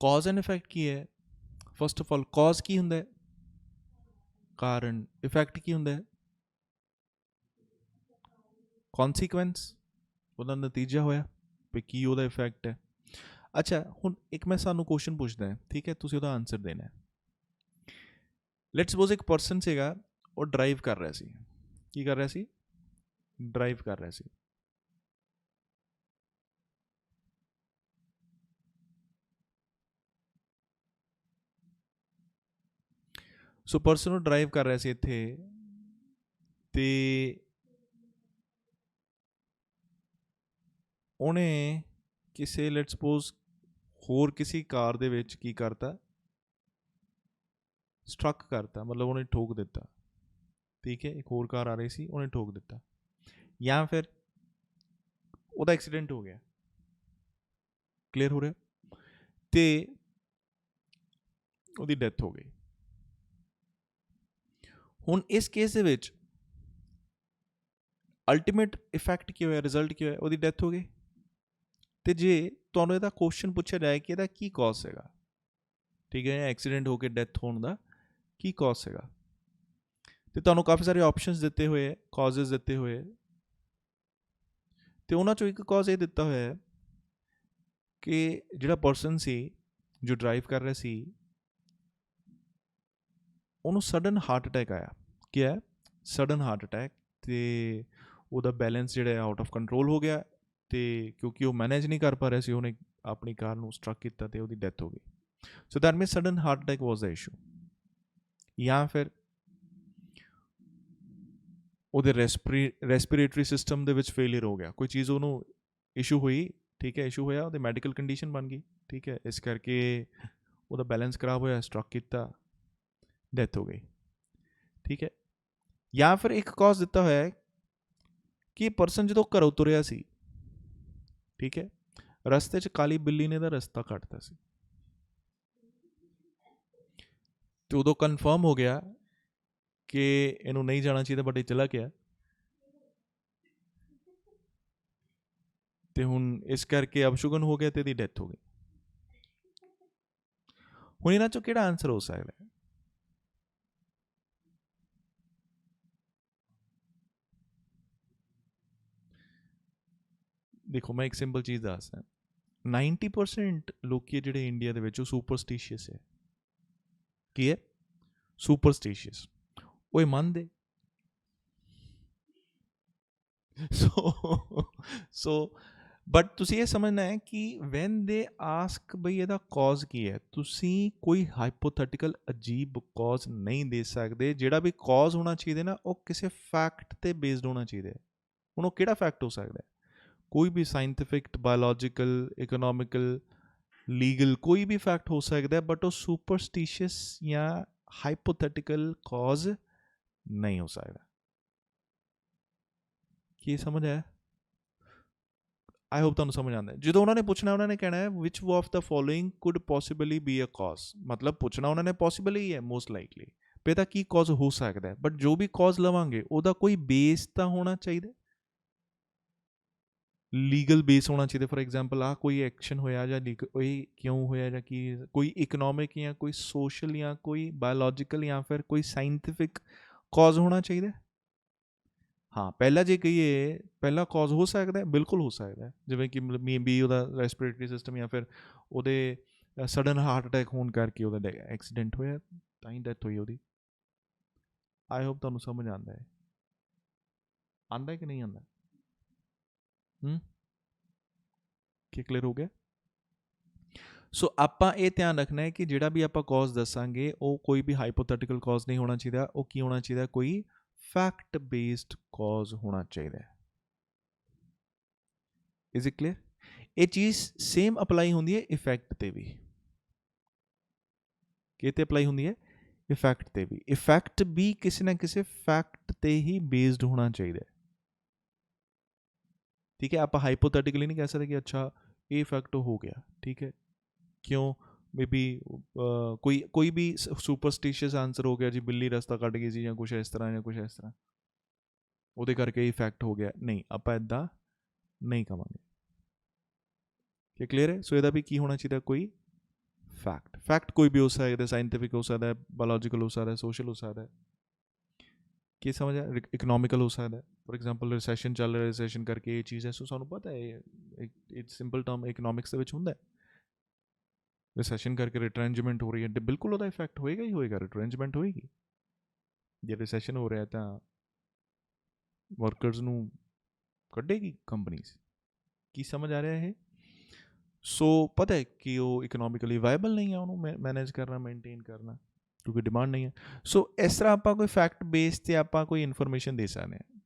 Cause and effect की है? First of all cause की हुंदा है? कारण। इफैक्ट की हुंदा है? कॉन्सीक्वेंस, ਉਹਦਾ ਨਤੀਜਾ ਹੋਇਆ ਵੀ ਕੀ ਉਹਦਾ ਇਫੈਕਟ ਹੈ। ਅੱਛਾ ਹੁਣ ਇੱਕ ਮੈਂ ਸਾਨੂੰ ਕੁਐਸਚਨ ਪੁੱਛਦਾ ਹੈ, ਠੀਕ ਹੈ, ਤੁਸੀਂ ਉਹਦਾ ਆਨਸਰ ਦੇਣਾ ਹੈ। ਲੈਟਸ ਸਪੋਜ਼ ਇੱਕ ਪਰਸਨ ਸੀਗਾ, ਉਹ ਡਰਾਈਵ ਕਰ ਰਿਹਾ ਸੀ। ਕੀ ਕਰ ਰਿਹਾ ਸੀ? ਡਰਾਈਵ ਕਰ ਰਿਹਾ ਸੀ। ਸੋ ਪਰਸਨ ਨੂੰ ਡਰਾਈਵ ਕਰ ਰਿਹਾ ਸੀ ਇੱਥੇ, ਤੇ ਉਹਨੇ ਕਿਸੇ ਲੈਟਸ ਸਪੋਜ਼ ਹੋਰ ਕਿਸੇ ਕਾਰ ਦੇ ਵਿੱਚ ਕੀ ਕਰਤਾ, ਸਟਰਕ ਕਰਤਾ, ਮਤਲਬ ਉਹਨੇ ਠੋਕ ਦਿੱਤਾ। ਠੀਕ ਹੈ, ਇੱਕ ਹੋਰ ਕਾਰ ਆ ਰਹੀ ਸੀ, ਉਹਨੇ ਠੋਕ ਦਿੱਤਾ, ਜਾਂ ਫਿਰ ਉਹਦਾ ਐਕਸੀਡੈਂਟ ਹੋ ਗਿਆ। ਕਲੀਅਰ ਹੋ ਰਿਹਾ? ਤੇ ਉਹਦੀ ਡੈਥ ਹੋ ਗਈ। ਹੁਣ ਇਸ ਕੇਸ ਦੇ ਵਿੱਚ ਅਲਟੀਮੇਟ ਇਫੈਕਟ ਕੀ ਹੋਇਆ, ਰਿਜ਼ਲਟ ਕੀ ਹੋਇਆ? ਉਹਦੀ ਡੈਥ ਹੋ ਗਈ। ਤੇ ਜੇ ਤੁਹਾਨੂੰ ਇਹਦਾ ਕੁਐਸਚਨ ਪੁੱਛਿਆ ਜਾਏ ਕਿ ਇਹਦਾ ਕੀ ਕੌਜ਼ ਸੀਗਾ, ਠੀਕ ਹੈ, ਐਕਸੀਡੈਂਟ ਹੋ ਕੇ ਡੈਥ ਹੋਣ ਦਾ ਕੀ ਕੌਜ਼ ਸੀਗਾ, ਤੇ ਤੁਹਾਨੂੰ ਕਾਫੀ ਸਾਰੇ ਆਪਸ਼ਨਸ ਦਿੱਤੇ ਹੋਏ ਹੈ, ਕੌਜ਼ਸ ਦਿੱਤੇ ਹੋਏ ਹੈ, ਤੇ ਉਹਨਾਂ ਚੋਂ ਇੱਕ ਕੌਜ਼ ਇਹ ਦਿੱਤਾ ਹੋਇਆ ਹੈ ਕਿ ਜਿਹੜਾ ਪਰਸਨ ਸੀ ਜੋ ਡਰਾਈਵ ਕਰ ਰਿਹਾ ਸੀ, ਉਹਨੂੰ ਸਡਨ ਹਾਰਟ ਅਟੈਕ ਆਇਆ। ਕੀ ਹੈ? Sudden heart attack. ਤੇ ਉਹਦਾ ਬੈਲੈਂਸ ਜਿਹੜਾ ਆਊਟ ਆਫ ਕੰਟਰੋਲ ਹੋ ਗਿਆ, ਤੇ ਕਿਉਂਕਿ ਉਹ ਮੈਨੇਜ ਨਹੀਂ ਕਰ ਪਾ ਰਿਹਾ ਸੀ, ਉਹਨੇ ਆਪਣੀ ਕਾਰ ਨੂੰ ਸਟਰਕ ਕੀਤਾ ਤੇ ਉਹਦੀ ਡੈਥ ਹੋ ਗਈ। So that means sudden heart attack was the issue. ਜਾਂ ਫਿਰ ਉਹਦੇ ਰੈਸਪੀਰੇਟਰੀ ਸਿਸਟਮ ਦੇ ਵਿੱਚ ਫੇਲੀਅਰ ਹੋ ਗਿਆ, ਕੋਈ ਚੀਜ਼ ਉਹਨੂੰ ਇਸ਼ੂ ਹੋਈ, ਠੀਕ ਹੈ, ਇਸ਼ੂ ਹੋਇਆ, ਉਹਦੇ ਮੈਡੀਕਲ ਕੰਡੀਸ਼ਨ ਬਣ ਗਈ, ਠੀਕ ਹੈ, ਇਸ ਕਰਕੇ ਉਹਦਾ ਬੈਲੈਂਸ ਖਰਾਬ ਹੋਇਆ, ਸਟਰਕ ਕੀਤਾ, ਡੈਥ ਹੋ ਗਈ। ਠੀਕ ਹੈ। ਜਾਂ ਫਿਰ ਇੱਕ ਕੌਜ਼ ਦਿੱਤਾ ਹੋਇਆ ਹੈ ਕਿ ਪਰਸਨ ਜਦੋਂ ਘਰੋਂ ਤੁਰਿਆ ਸੀ, ਠੀਕ ਹੈ, ਰਸਤੇ 'ਚ ਕਾਲੀ ਬਿੱਲੀ ਨੇ ਇਹਦਾ ਰਸਤਾ ਕੱਟਤਾ ਸੀ, ਤੇ ਉਦੋਂ ਕਨਫਰਮ ਹੋ ਗਿਆ ਕਿ ਇਹਨੂੰ ਨਹੀਂ ਜਾਣਾ ਚਾਹੀਦਾ, ਬਟ ਇਹ ਚਲਾ ਗਿਆ, ਤੇ ਹੁਣ ਇਸ ਕਰਕੇ ਅਪਸ਼ਗੁਨ ਹੋ ਗਿਆ ਤੇ ਇਹਦੀ ਡੈਥ ਹੋ ਗਈ। ਹੁਣ ਇਹਨਾਂ 'ਚੋਂ ਕਿਹੜਾ ਆਨਸਰ ਹੋ ਸਕਦਾ ਹੈ? ਦੇਖੋ ਮੈਂ ਇੱਕ ਸਿੰਪਲ ਚੀਜ਼ ਦੱਸਦਾ, 90% ਲੋਕੀ ਜਿਹੜੇ ਇੰਡੀਆ ਦੇ ਵਿੱਚ ਉਹ ਸੁਪਰਸਟੀਸ਼ੀਅਸ ਹੈ। ਕੀ ਹੈ? ਸੁਪਰਸਟੀਸ਼ੀਅਸ। ਉਹ ਇਹ ਮੰਨਦੇ। ਸੋ ਬਟ ਤੁਸੀਂ ਇਹ ਸਮਝਣਾ ਹੈ ਕਿ ਵੈਨ ਦੇ ਆਸਕ ਬਈ ਇਹਦਾ ਕੌਜ਼ ਕੀ ਹੈ, ਤੁਸੀਂ ਕੋਈ ਹਾਈਪੋਥੈਟੀਕਲ ਅਜੀਬ ਕੌਜ਼ ਨਹੀਂ ਦੇ ਸਕਦੇ। ਜਿਹੜਾ ਵੀ ਕੌਜ਼ ਹੋਣਾ ਚਾਹੀਦਾ ਨਾ, ਉਹ ਕਿਸੇ ਫੈਕਟ 'ਤੇ ਬੇਸਡ ਹੋਣਾ ਚਾਹੀਦਾ ਹੈ। ਹੁਣ ਉਹ ਕਿਹੜਾ ਫੈਕਟ ਹੋ ਸਕਦਾ ਹੈ? ਕੋਈ ਵੀ ਸਾਇੰਟੀਫਿਕ, ਬਾਇਓਲੋਜੀਕਲ, ਇਕਨੋਮਿਕਲ, ਲੀਗਲ, ਕੋਈ ਵੀ ਫੈਕਟ ਹੋ ਸਕਦਾ ਹੈ, ਬਟ ਉਹ ਸੁਪਰਸਟੀਸ਼ੀਅਸ ਜਾਂ ਹਾਈਪੋਥੈਟੀਕਲ ਕੌਜ਼ ਨਹੀਂ ਹੋ ਸਕਦਾ। ਕੀ ਸਮਝ ਆਇਆ? ਆਈ ਹੋਪ ਤੁਹਾਨੂੰ ਸਮਝ ਆਉਂਦਾ ਹੈ। ਜਦੋਂ ਉਹਨਾਂ ਨੇ ਪੁੱਛਣਾ, ਉਹਨਾਂ ਨੇ ਕਹਿਣਾ ਹੈ which of the following could possibly be a cause. ਮਤਲਬ ਪੁੱਛਣਾ ਉਹਨਾਂ ਨੇ ਪੋਸੀਬਲ ਹੀ ਹੈ, ਮੋਸਟ ਲਾਈਕਲੀ ਵੀ ਇਹਦਾ ਕੀ ਕੌਜ਼ ਹੋ ਸਕਦਾ ਹੈ, ਬਟ ਜੋ ਵੀ ਕੌਜ਼ ਲਵਾਂਗੇ ਉਹਦਾ ਕੋਈ ਬੇਸ ਤਾਂ ਹੋਣਾ ਚਾਹੀਦਾ, ਲੀਗਲ ਬੇਸ ਹੋਣਾ ਚਾਹੀਦਾ। ਫੋਰ ਐਗਜ਼ਾਮਪਲ ਆਹ ਕੋਈ ਐਕਸ਼ਨ ਹੋਇਆ ਜਾਂ ਇਹ ਕਿਉਂ ਹੋਇਆ, ਜਾਂ ਕੀ ਕੋਈ ਇਕਨੋਮਿਕ ਜਾਂ ਕੋਈ ਸੋਸ਼ਲ ਜਾਂ ਕੋਈ ਬਾਇਓਲੋਜੀਕਲ ਜਾਂ ਫਿਰ ਕੋਈ ਸਾਇੰਟੀਫਿਕ ਕੌਜ਼ ਹੋਣਾ ਚਾਹੀਦਾ। ਹਾਂ, ਪਹਿਲਾਂ ਜੇ ਕਹੀਏ ਪਹਿਲਾ ਕੌਜ਼ ਹੋ ਸਕਦਾ ਹੈ, ਬਿਲਕੁਲ ਹੋ ਸਕਦਾ ਹੈ, ਜਿਵੇਂ ਕਿ ਮੇ ਬੀ ਉਹਦਾ ਰੈਸਪੀਰੇਟਰੀ ਸਿਸਟਮ ਜਾਂ ਫਿਰ ਉਹਦੇ ਸਡਨ ਹਾਰਟ ਅਟੈਕ ਹੋਣ ਕਰਕੇ ਉਹਦਾ ਐਕਸੀਡੈਂਟ ਹੋਇਆ, ਤਾਂ ਹੀ ਡੈਥ ਹੋਈ ਉਹਦੀ। ਆਈ ਹੋਪ ਤੁਹਾਨੂੰ ਸਮਝ ਆਉਂਦਾ ਹੈ। ਆਉਂਦਾ ਕਿ ਨਹੀਂ ਆਉਂਦਾ? ਕੀ ਕਲੀਅਰ ਹੋ ਗਿਆ? ਸੋ ਆਪਾਂ ਇਹ ਧਿਆਨ ਰੱਖਣਾ ਹੈ ਕਿ ਜਿਹੜਾ ਵੀ ਆਪਾਂ ਕੌਜ਼ ਦੱਸਾਂਗੇ ਉਹ ਕੋਈ ਵੀ ਹਾਈਪੋਥੈਟੀਕਲ ਕੌਜ਼ ਨਹੀਂ ਹੋਣਾ ਚਾਹੀਦਾ, ਉਹ ਕੀ ਹੋਣਾ ਚਾਹੀਦਾ, ਕੋਈ ਫੈਕਟ ਬੇਸਡ ਕੌਜ਼ ਹੋਣਾ ਚਾਹੀਦਾ ਹੈ। Is it clear? ਇਹ ਚੀਜ਼ ਸੇਮ ਅਪਲਾਈ ਹੁੰਦੀ ਹੈ ਇਫੈਕਟ 'ਤੇ ਵੀ। ਕਿਹ 'ਤੇ ਅਪਲਾਈ ਹੁੰਦੀ ਹੈ? ਇਫੈਕਟ 'ਤੇ ਵੀ। ਇਫੈਕਟ ਵੀ ਕਿਸੇ ਨਾ ਕਿਸੇ ਫੈਕਟ 'ਤੇ ਹੀ ਬੇਸਡ ਹੋਣਾ ਚਾਹੀਦਾ ਹੈ। ਠੀਕ ਹੈ, ਆਪਾਂ ਹਾਈਪੋਥੈਟੀਕਲੀ ਨਹੀਂ ਕਹਿ ਸਕਦੇ ਕਿ ਅੱਛਾ ਇਹ ਇਫੈਕਟ ਹੋ ਗਿਆ, ਠੀਕ ਹੈ, ਕਿਉਂ? ਮੇ ਬੀ ਕੋਈ ਵੀ ਸੁਪਰਸਟੀਸ਼ੀਅਸ ਆਂਸਰ ਹੋ ਗਿਆ ਜੀ, ਬਿੱਲੀ ਰਸਤਾ ਕੱਟ ਗਈ ਸੀ ਜਾਂ ਕੁਛ ਇਸ ਤਰ੍ਹਾਂ ਜਾਂ ਕੁਛ ਇਸ ਤਰ੍ਹਾਂ, ਉਹਦੇ ਕਰਕੇ ਇਫੈਕਟ ਹੋ ਗਿਆ। ਨਹੀਂ, ਆਪਾਂ ਇੱਦਾਂ ਨਹੀਂ ਕਵਾਂਗੇ। ਕੀ ਕਲੀਅਰ ਹੈ? ਸੋ ਇਹਦਾ ਵੀ ਕੀ ਹੋਣਾ ਚਾਹੀਦਾ, ਕੋਈ ਫੈਕਟ ਕੋਈ ਵੀ ਹੋ ਸਕਦਾ, ਸਾਇੰਟਿਫਿਕ ਹੋ ਸਕਦਾ, ਬਾਇਓਲੋਜੀਕਲ ਹੋ ਸਕਦਾ, ਸੋਸ਼ਲ ਹੋ ਸਕਦਾ, ਕੀ ਸਮਝ ਆ, ਇਕਨੋਮਿਕਲ ਹੋ ਸਕਦਾ। ਫੋਰ ਐਗਜ਼ਾਮਪਲ ਰਿਸੈਸ਼ਨ ਚੱਲ ਰਿਹਾ, ਰਿਸੈਸ਼ਨ ਕਰਕੇ ਇਹ ਚੀਜ਼ ਹੈ, ਸੋ ਸਾਨੂੰ ਪਤਾ ਹੈ ਇਹ ਸਿੰਪਲ ਟਰਮ ਇਕਨੋਮਿਕਸ ਦੇ ਵਿੱਚ ਹੁੰਦਾ। ਰਿਸੈਸ਼ਨ ਕਰਕੇ ਰਿਟਰੈਂਚਮੈਂਟ ਹੋ ਰਹੀ ਹੈ, ਬਿਲਕੁਲ ਉਹਦਾ ਇਫੈਕਟ ਹੋਏਗਾ ਹੀ ਹੋਏਗਾ, ਰਿਟਰੈਂਚਮੈਂਟ ਹੋਏਗੀ। ਜੇ ਰਿਸੈਸ਼ਨ ਹੋ ਰਿਹਾ ਤਾਂ ਵਰਕਰਸ ਨੂੰ ਕੱਢੇਗੀ ਕੰਪਨੀਜ਼। ਕੀ ਸਮਝ ਆ ਰਿਹਾ ਇਹ? ਸੋ ਪਤਾ ਹੈ ਕਿ ਉਹ ਇਕਨੋਮਿਕਲੀ ਵਾਇਬਲ ਨਹੀਂ ਹੈ ਉਹਨੂੰ ਮੈਨੇਜ ਕਰਨਾ, ਮੇਨਟੇਨ ਕਰਨਾ, ਕਿਉਂਕਿ ਡਿਮਾਂਡ ਨਹੀਂ ਹੈ। ਸੋ ਇਸ ਤਰ੍ਹਾਂ ਆਪਾਂ ਕੋਈ ਫੈਕਟ ਬੇਸ 'ਤੇ ਆਪਾਂ ਕੋਈ ਇਨਫੋਰਮੇਸ਼ਨ ਦੇ ਸਕਦੇ ਹਾਂ।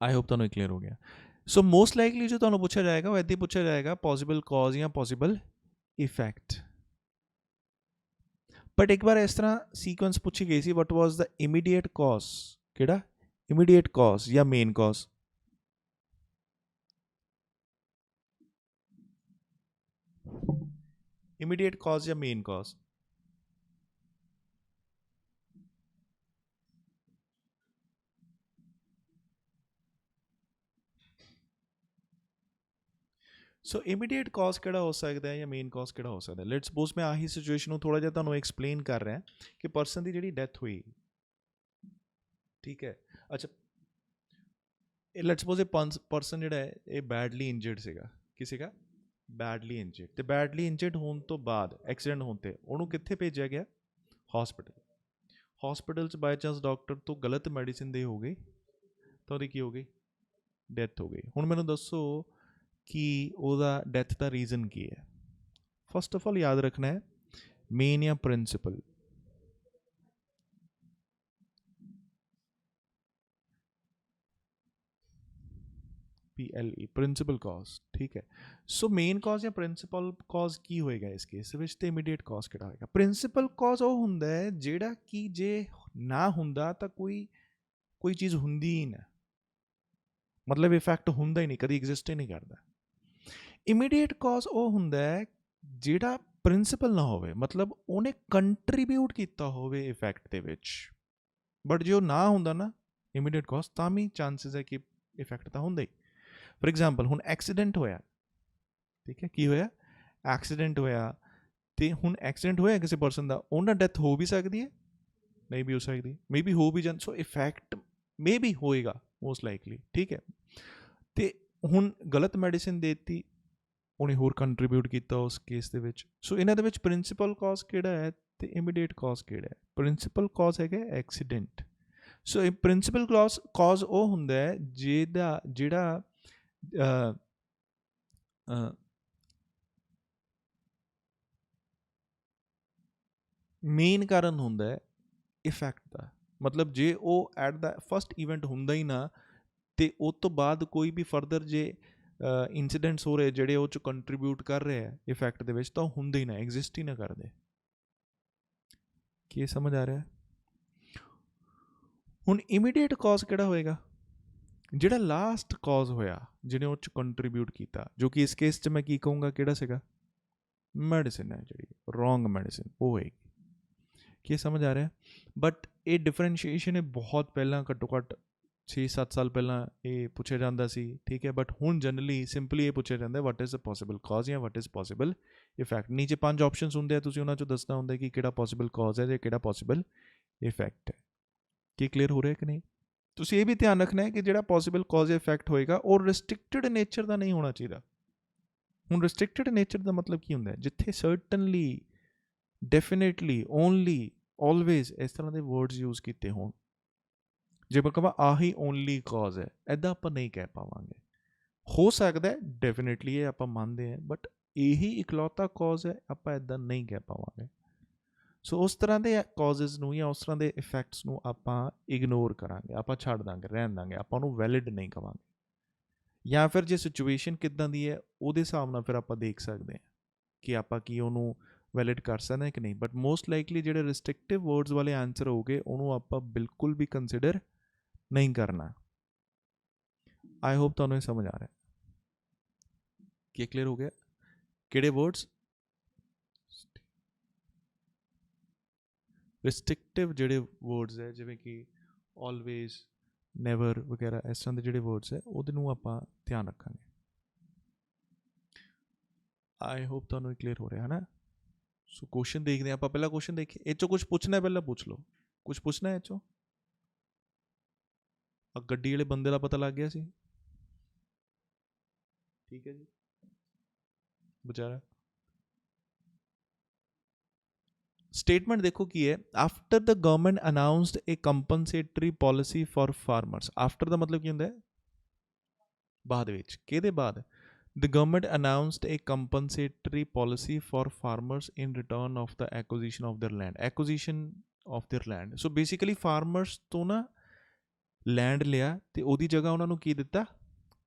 ਆਈ ਹੋਪ ਤੁਹਾਨੂੰ ਕਲੀਅਰ ਹੋ ਗਿਆ। ਸੋ ਮੋਸਟ ਲਾਈਕਲੀ ਜੋ ਤੁਹਾਨੂੰ ਪੁੱਛਿਆ ਜਾਏਗਾ ਉਹ ਇੱਦਾਂ ਪੁੱਛਿਆ ਜਾਏਗਾ, ਪੋਸੀਬਲ ਕੌਜ਼ ਜਾਂ ਪੋਸੀਬਲ ਇਫੈਕਟ। ਬਟ ਇੱਕ ਵਾਰ ਇਸ ਤਰ੍ਹਾਂ ਸੀਕੁਐਂਸ ਪੁੱਛੀ ਗਈ ਸੀ, ਵਟ ਵਾਜ਼ ਦ ਇਮੀਡੀਏਟ ਕੌਜ਼। ਕਿਹੜਾ ਇਮੀਡੀਏਟ ਕੌਜ਼ ਜਾਂ ਮੇਨ ਕੌਜ਼? ਇਮੀਡੀਏਟ ਕੌਜ਼ ਜਾਂ ਮੇਨ ਕੌਜ਼? ਸੋ ਇਮੀਡੀਏਟ ਕੌਜ਼ ਕਿਹੜਾ ਹੋ ਸਕਦਾ ਹੈ ਜਾਂ ਮੇਨ ਕੌਜ਼ ਕਿਹੜਾ ਹੋ ਸਕਦਾ? ਲੈਟਸ ਸਪੋਜ਼ ਮੈਂ ਆਹੀ ਸਿਚੁਏਸ਼ਨ ਨੂੰ ਥੋੜ੍ਹਾ ਜਿਹਾ ਤੁਹਾਨੂੰ ਐਕਸਪਲੇਨ ਕਰ ਰਿਹਾ ਕਿ ਪਰਸਨ ਦੀ ਜਿਹੜੀ ਡੈਥ ਹੋਈ, ਠੀਕ ਹੈ, ਅੱਛਾ ਇਹ ਲੈਟਸ ਸਪੋਜ਼ ਇਹ ਪਰਸਨ ਜਿਹੜਾ ਹੈ ਇਹ ਬੈਡਲੀ ਇੰਜਰਡ ਸੀਗਾ। ਕੀ ਸੀਗਾ? Badly injured. ਤੇ ਬੈਡਲੀ ਇੰਜਰਡ ਹੋਣ ਤੋਂ ਬਾਅਦ, ਐਕਸੀਡੈਂਟ ਹੋਣ 'ਤੇ ਉਹਨੂੰ ਕਿੱਥੇ ਭੇਜਿਆ ਗਿਆ? ਹੌਸਪੀਟਲ। ਹੌਸਪੀਟਲ 'ਚ ਬਾਈ ਚਾਂਸ ਡਾਕਟਰ ਤੋਂ ਗਲਤ ਮੈਡੀਸਿਨ ਦੇ ਹੋ ਗਈ ਤਾਂ ਉਹਦੀ ਕੀ ਹੋ ਗਈ? ਡੈਥ ਹੋ ਗਈ। ਹੁਣ ਮੈਨੂੰ ਦੱਸੋ ਕਿ ਉਹਦਾ ਡੈਥ ਦਾ ਰੀਜ਼ਨ ਕੀ ਹੈ? ਫਸਟ ਆਫ ਆਲ ਯਾਦ ਰੱਖਣਾ ਹੈ, ਮੇਨ ਜਾਂ ਪ੍ਰਿੰਸੀਪਲ। PLE ਪ੍ਰਿੰਸੀਪਲ ਕੌਜ਼, ਠੀਕ ਹੈ। ਸੋ ਮੇਨ ਕੌਜ਼ ਜਾਂ ਪ੍ਰਿੰਸੀਪਲ ਕੌਜ਼ ਕੀ ਹੋਏਗਾ ਇਸ ਕੇਸ ਵਿੱਚ? ਤੇ ਇਮੀਡੀਏਟ ਕੌਜ਼ ਕਿਹੜਾ ਹੋਏਗਾ? ਪ੍ਰਿੰਸੀਪਲ ਕੌਜ਼ ਉਹ ਹੁੰਦਾ ਹੈ ਜਿਹੜਾ ਕਿ ਜੇ ਨਾ ਹੁੰਦਾ ਤਾਂ ਕੋਈ ਚੀਜ਼ ਹੁੰਦੀ ਹੀ ਨਾ, ਮਤਲਬ ਇਫੈਕਟ ਹੁੰਦਾ ਹੀ ਨਹੀਂ, ਕਦੀ ਐਗਜ਼ਿਸਟ ਹੀ ਨਹੀਂ ਕਰਦਾ। ਇਮੀਡੀਏਟ ਕੌਜ਼ ਉਹ ਹੁੰਦਾ ਹੈ ਜਿਹੜਾ ਪ੍ਰਿੰਸੀਪਲ ਨਾ ਹੋਵੇ, ਮਤਲਬ ਉਹਨੇ ਕੰਟਰੀਬਿਊਟ ਕੀਤਾ ਹੋਵੇ ਇਫੈਕਟ ਦੇ ਵਿੱਚ, ਬਟ ਜੇ ਉਹ ਨਾ ਹੁੰਦਾ ਨਾ ਇਮੀਡੀਏਟ ਕੌਜ਼, ਤਾਂ ਵੀ ਚਾਂਸਿਸ ਹੈ ਕਿ ਇਫੈਕਟ ਤਾਂ ਹੁੰਦਾ ਹੀ। ਫੋਰ ਐਗਜ਼ਾਮਪਲ ਹੁਣ ਐਕਸੀਡੈਂਟ ਹੋਇਆ, ਠੀਕ ਹੈ, ਕੀ ਹੋਇਆ? ਐਕਸੀਡੈਂਟ ਹੋਇਆ, ਤੇ ਹੁਣ ਐਕਸੀਡੈਂਟ ਹੋਇਆ ਕਿਸੇ ਪਰਸਨ ਦਾ, ਉਹਨਾਂ ਡੈਥ ਹੋ ਵੀ ਸਕਦੀ ਹੈ, ਨਹੀਂ ਵੀ ਹੋ ਸਕਦੀ, ਮੇ ਬੀ ਹੋ ਵੀ ਜਾਂ, ਸੋ ਇਫੈਕਟ ਮੇ ਬੀ ਹੋਏਗਾ ਮੋਸਟ ਲਾਈਕਲੀ, ਠੀਕ ਹੈ। ਤੇ ਹੁਣ ਗਲਤ ਮੈਡੀਸਿਨ ਦੇ ਦਿੱਤੀ, ਉਹਨੇ ਹੋਰ ਕੰਟਰੀਬਿਊਟ ਕੀਤਾ ਉਸ ਕੇਸ ਦੇ ਵਿੱਚ। ਸੋ ਇਹਨਾਂ ਦੇ ਵਿੱਚ ਪ੍ਰਿੰਸੀਪਲ ਕੌਜ਼ ਕਿਹੜਾ ਹੈ ਤੇ ਇਮੀਡੀਏਟ ਕੌਜ਼ ਕਿਹੜਾ ਹੈ? ਪ੍ਰਿੰਸੀਪਲ ਕੌਜ਼ ਹੈਗਾ ਐਕਸੀਡੈਂਟ। ਸੋ ਇਹ ਪ੍ਰਿੰਸੀਪਲ ਕੌਜ਼ ਉਹ ਹੁੰਦਾ ਹੈ ਜਿਹੜਾ ਮੇਨ ਕਾਰਨ ਹੁੰਦਾ ਹੈ ਇਫੈਕਟ ਦਾ। ਮਤਲਬ ਜੇ ਉਹ ਐਟ ਦਾ ਫਸਟ ਇਵੈਂਟ ਹੁੰਦਾ ਹੀ ਨਾ, ਤੇ ਉਸ ਤੋਂ ਬਾਅਦ ਕੋਈ ਵੀ ਫਰਦਰ ਜੇ ਇੰਸੀਡੈਂਟਸ ਹੋ ਰਹੇ ਜਿਹੜੇ ਉਹ 'ਚ ਕੰਟਰੀਬਿਊਟ ਕਰ ਰਹੇ ਹੈ ਇਫੈਕਟ ਦੇ ਵਿੱਚ, ਤਾਂ ਉਹ ਹੁੰਦੇ ਹੀ ਨਾ, ਐਗਜ਼ਿਸਟ ਹੀ ਨਾ ਕਰਦੇ। ਕੀ ਸਮਝ ਆ ਰਿਹਾ? ਹੁਣ ਇਮੀਡੀਏਟ ਕੌਜ਼ ਕਿਹੜਾ ਹੋਏਗਾ? ਜਿਹੜਾ ਲਾਸਟ ਕੌਜ਼ ਹੋਇਆ ਜਿਹਨੇ ਉਹ 'ਚ ਕੰਟਰੀਬਿਊਟ ਕੀਤਾ, ਜੋ ਕਿ ਇਸ ਕੇਸ 'ਚ ਮੈਂ ਕੀ ਕਹੂੰਗਾ ਕਿਹੜਾ ਸੀਗਾ? ਮੈਡੀਸਿਨ ਹੈ ਜਿਹੜੀ ਰੋਂਗ ਮੈਡੀਸਿਨ, ਉਹ ਹੋਏਗੀ। ਕੀ ਸਮਝ ਆ ਰਿਹਾ? ਬਟ ਇਹ ਡਿਫਰੈਂਸ਼ੀਏਸ਼ਨ ਇਹ ਬਹੁਤ ਪਹਿਲਾਂ, ਘੱਟੋ ਘੱਟ 6-7 ਸਾਲ ਪਹਿਲਾਂ ਇਹ ਪੁੱਛਿਆ ਜਾਂਦਾ ਸੀ, ਠੀਕ ਹੈ। ਬਟ ਹੁਣ ਜਨਰਲੀ ਸਿੰਪਲੀ ਇਹ ਪੁੱਛਿਆ ਜਾਂਦਾ what is a possible cause ਜਾਂ ਵਟ ਇਜ਼ ਪੋਸੀਬਲ ਇਫੈਕਟ। ਨੀਚੇ 5 ਆਪਸ਼ਨਸ ਹੁੰਦੇ ਆ, ਤੁਸੀਂ ਉਹਨਾਂ 'ਚੋਂ ਦੱਸਣਾ ਹੁੰਦਾ ਕਿ ਕਿਹੜਾ ਪੋਸੀਬਲ ਕੌਜ਼ ਹੈ ਜਾਂ ਕਿਹੜਾ ਪੋਸੀਬਲ ਇਫੈਕਟ ਹੈ। ਕੀ ਕਲੀਅਰ ਹੋ ਰਿਹਾ ਕਿ ਨਹੀਂ? ਤੁਸੀਂ ਇਹ ਵੀ ਧਿਆਨ ਰੱਖਣਾ ਹੈ ਕਿ ਜਿਹੜਾ ਪੋਸੀਬਲ ਕੌਜ਼ ਇਫੈਕਟ ਹੋਏਗਾ ਉਹ ਰਿਸਟ੍ਰਿਕਟਡ ਨੇਚਰ ਦਾ ਨਹੀਂ ਹੋਣਾ ਚਾਹੀਦਾ। ਹੁਣ ਰਿਸਟ੍ਰਿਕਟਡ ਨੇਚਰ ਦਾ ਮਤਲਬ ਕੀ ਹੁੰਦਾ? ਜਿੱਥੇ ਸਰਟਨਲੀ, ਡੈਫੀਨੇਟਲੀ, ਓਨਲੀ, ਆਲਵੇਜ਼ ਇਸ ਤਰ੍ਹਾਂ ਦੇ ਵਰਡਸ ਯੂਜ਼ ਕੀਤੇ ਹੋਣ। ਜੇ ਮੈਂ ਕਹਾਂ ਆਹੀ ਓਨਲੀ ਕੌਜ਼ ਹੈ, ਇੱਦਾਂ ਆਪਾਂ ਨਹੀਂ ਕਹਿ ਪਾਵਾਂਗੇ। ਹੋ ਸਕਦਾ ਡੈਫੀਨੇਟਲੀ ਇਹ ਆਪਾਂ ਮੰਨਦੇ ਹਾਂ, ਬਟ ਇਹੀ ਇਕਲੌਤਾ ਕੌਜ਼ ਹੈ, ਆਪਾਂ ਇੱਦਾਂ ਨਹੀਂ ਕਹਿ ਪਾਵਾਂਗੇ। ਸੋ ਉਸ ਤਰ੍ਹਾਂ ਦੇ ਕੌਜ਼ਸ ਨੂੰ ਜਾਂ ਉਸ ਤਰ੍ਹਾਂ ਦੇ ਇਫੈਕਟਸ ਨੂੰ ਆਪਾਂ ਇਗਨੋਰ ਕਰਾਂਗੇ, ਆਪਾਂ ਛੱਡ ਦਾਂਗੇ, ਰਹਿਣ ਦਾਂਗੇ, ਆਪਾਂ ਉਹਨੂੰ ਵੈਲਿਡ ਨਹੀਂ ਕਵਾਂਗੇ। ਜਾਂ ਫਿਰ ਜੇ ਸਿਚੁਏਸ਼ਨ ਕਿੱਦਾਂ ਦੀ ਹੈ ਉਹਦੇ ਹਿਸਾਬ ਨਾਲ ਫਿਰ ਆਪਾਂ ਦੇਖ ਸਕਦੇ ਹਾਂ ਕਿ ਆਪਾਂ ਕੀ ਉਹਨੂੰ ਵੈਲਿਡ ਕਰ ਸਕਦੇ ਹਾਂ ਕਿ ਨਹੀਂ। ਬਟ ਮੋਸਟ ਲਾਈਕਲੀ ਜਿਹੜੇ ਰਿਸਟ੍ਰਿਕਟਿਵ ਵਰਡਸ ਵਾਲੇ ਆਨਸਰ ਹੋਗੇ ਉਹਨੂੰ ਆਪਾਂ ਬਿਲਕੁਲ ਵੀ ਕੰਸਿਡਰ ਨਹੀਂ ਕਰਨਾ। ਆਈ ਹੋਪ ਤੁਹਾਨੂੰ ਇਹ ਸਮਝ ਆ ਰਿਹਾ। ਕੀ ਕਲੀਅਰ ਹੋ ਗਿਆ? ਕਿਹੜੇ ਵਰਡਸ? ਰਿਸਟ੍ਰਿਕਟਿਵ ਜਿਹੜੇ ਵਰਡਸ ਹੈ, ਜਿਵੇਂ ਕਿ ਆਲਵੇਜ਼, ਨੈਵਰ ਵਗੈਰਾ, ਇਸ ਤਰ੍ਹਾਂ ਦੇ ਜਿਹੜੇ ਵਰਡਸ ਹੈ ਉਹਦੇ ਨੂੰ ਆਪਾਂ ਧਿਆਨ ਰੱਖਾਂਗੇ। ਆਈ ਹੋਪ ਤੁਹਾਨੂੰ ਕਲੀਅਰ ਹੋ ਰਿਹਾ ਹੈ ਨਾ। ਸੋ ਕੁਐਸਚਨ ਦੇਖਦੇ ਹਾਂ ਆਪਾਂ, ਪਹਿਲਾ ਕੁਐਸਚਨ ਦੇਖੀਏ। ਇਹ ਚੋਂ ਕੁਝ ਪੁੱਛਣਾ ਹੈ, ਪਹਿਲਾਂ ਪੁੱਛ ਲਓ। ਕੁਝ ਪੁੱਛਣਾ ਹੈ ਇਹ ਚੋਂ? ਆ ਗੱਡੀ ਵਾਲੇ ਬੰਦੇ ਦਾ ਪਤਾ ਲੱਗ ਗਿਆ ਸੀ, ਠੀਕ ਹੈ ਜੀ, ਵਿਚਾਰਾ। ਸਟੇਟਮੈਂਟ ਦੇਖੋ ਕੀ ਹੈ, after the government announced a compensatory policy for farmers. After ਦਾ ਮਤਲਬ ਕੀ ਹੁੰਦਾ ਹੈ? ਬਾਅਦ ਵਿੱਚ। ਕਿਹਦੇ ਬਾਅਦ? The government announced a compensatory policy for farmers in return of the acquisition of their land. Acquisition of their land. So basically farmers ਤੋਂ ਨਾ land ਲਿਆ ਤੇ ਉਹਦੀ ਜਗ੍ਹਾ ਉਹਨਾਂ ਨੂੰ ਕੀ ਦਿੱਤਾ?